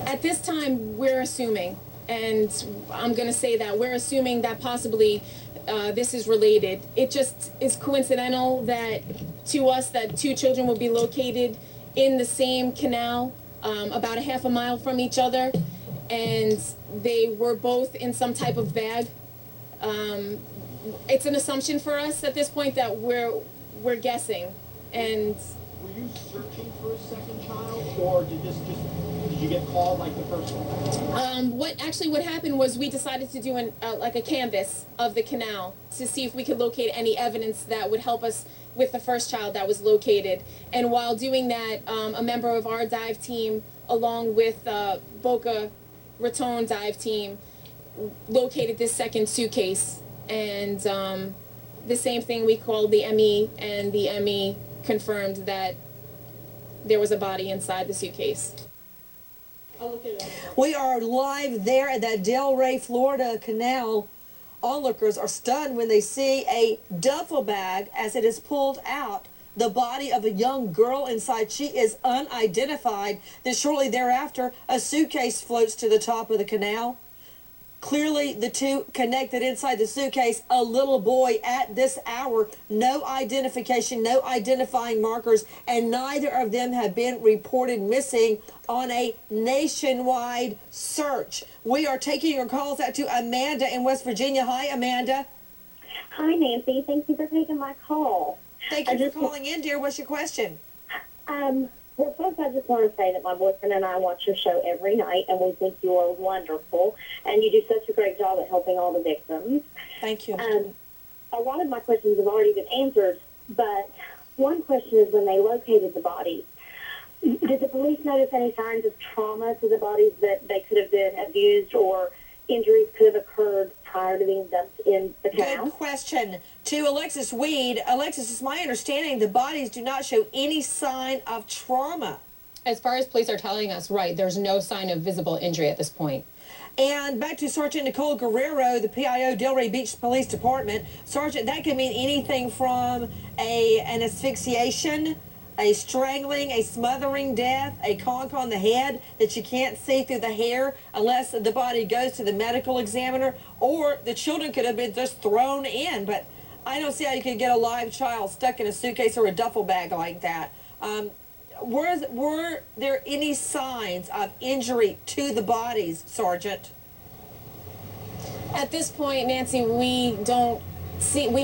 At this time, we're assuming, and I'm going to say that we're assuming that possibly this is related. It just is coincidental that to us that two children will be located in the same canal, about a half a mile from each other, and they were both in some type of bag. It's an assumption for us at this point that we're guessing, and. Were you searching for a second child, or did you get called like the first one? What happened was we decided to do like a canvas of the canal to see if we could locate any evidence that would help us with the first child that was located. And while doing that, a member of our dive team, along with Boca Raton dive team, located this second suitcase. And the same thing, we called the ME, and the ME confirmed that there was a body inside the suitcase. I'll look it up. We are live there at that Delray, Florida canal. Onlookers are stunned when they see a duffel bag as it is pulled out. The body of a young girl inside. She is unidentified. Then shortly thereafter, a suitcase floats to the top of the canal. Clearly, the two connected inside the suitcase. A little boy at this hour. No identification, no identifying markers, and neither of them have been reported missing on a nationwide search. We are taking your calls out to Amanda in West Virginia. Hi, Amanda. Hi, Nancy. Thank you for taking my call. Thank you for calling in, dear. What's your question? Well, first, I just want to say that my boyfriend and I watch your show every night, and we think you are wonderful, and you do such a great job at helping all the victims. Thank you. A lot of my questions have already been answered, but one question is when they located the bodies, did the police notice any signs of trauma to the bodies, that they could have been abused or injuries could have occurred prior to being dumped in the canal? Good question. To Alexis Weed. Alexis, it's my understanding the bodies do not show any sign of trauma. As far as police are telling us, right, there's no sign of visible injury at this point. And back to Sergeant Nicole Guerrero, the PIO, Delray Beach Police Department. Sergeant, that could mean anything from an asphyxiation, a strangling, a smothering death, a conk on the head that you can't see through the hair unless the body goes to the medical examiner, or the children could have been just thrown in. But I don't see how you could get a live child stuck in a suitcase or a duffel bag like that. Were there any signs of injury to the bodies, Sergeant? At this point, Nancy, we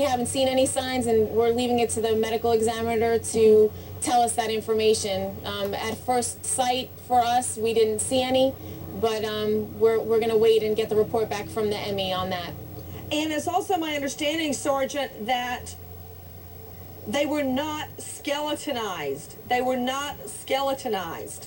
haven't seen any signs, and we're leaving it to the medical examiner to tell us that information. At first sight, for us, we didn't see any, but we're going to wait and get the report back from the ME on that. And it's also my understanding, Sergeant, that they were not skeletonized. They were not skeletonized.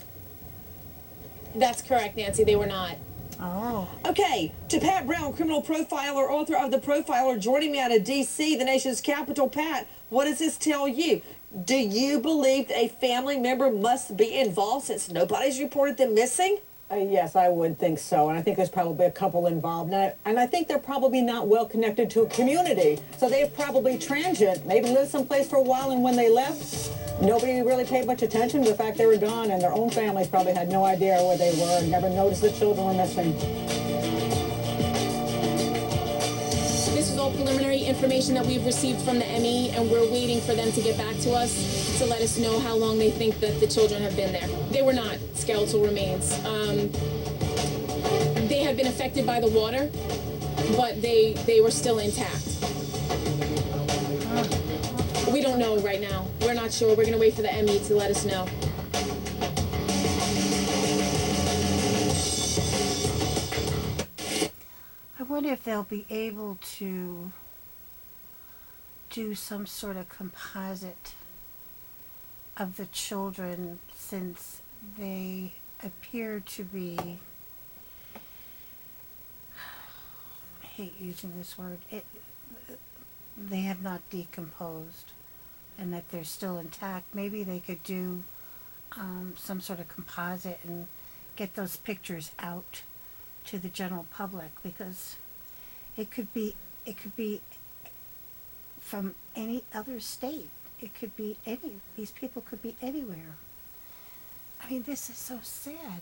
That's correct, Nancy. They were not. Oh. Okay, to Pat Brown, criminal profiler, author of The Profiler, joining me out of D.C., the nation's capital. Pat, what does this tell you? Do you believe that a family member must be involved since nobody's reported them missing? Yes, I would think so, and I think there's probably a couple involved. And I think they're probably not well connected to a community, so they're probably transient, maybe lived someplace for a while, and when they left, nobody really paid much attention to the fact they were gone, and their own families probably had no idea where they were and never noticed the children were missing. This is all preliminary information that we've received from the ME, and we're waiting for them to get back to us to let us know how long they think that the children have been there. They were not skeletal remains. They had been affected by the water, but they were still intact. We don't know right now. We're not sure. We're going to wait for the ME to let us know. I wonder if they'll be able to do some sort of composite of the children, since they appear to be, I hate using this word, they have not decomposed and that they're still intact. Maybe they could do some sort of composite and get those pictures out to the general public, because it could be from any other state. It could be these people could be anywhere. I mean, this is so sad.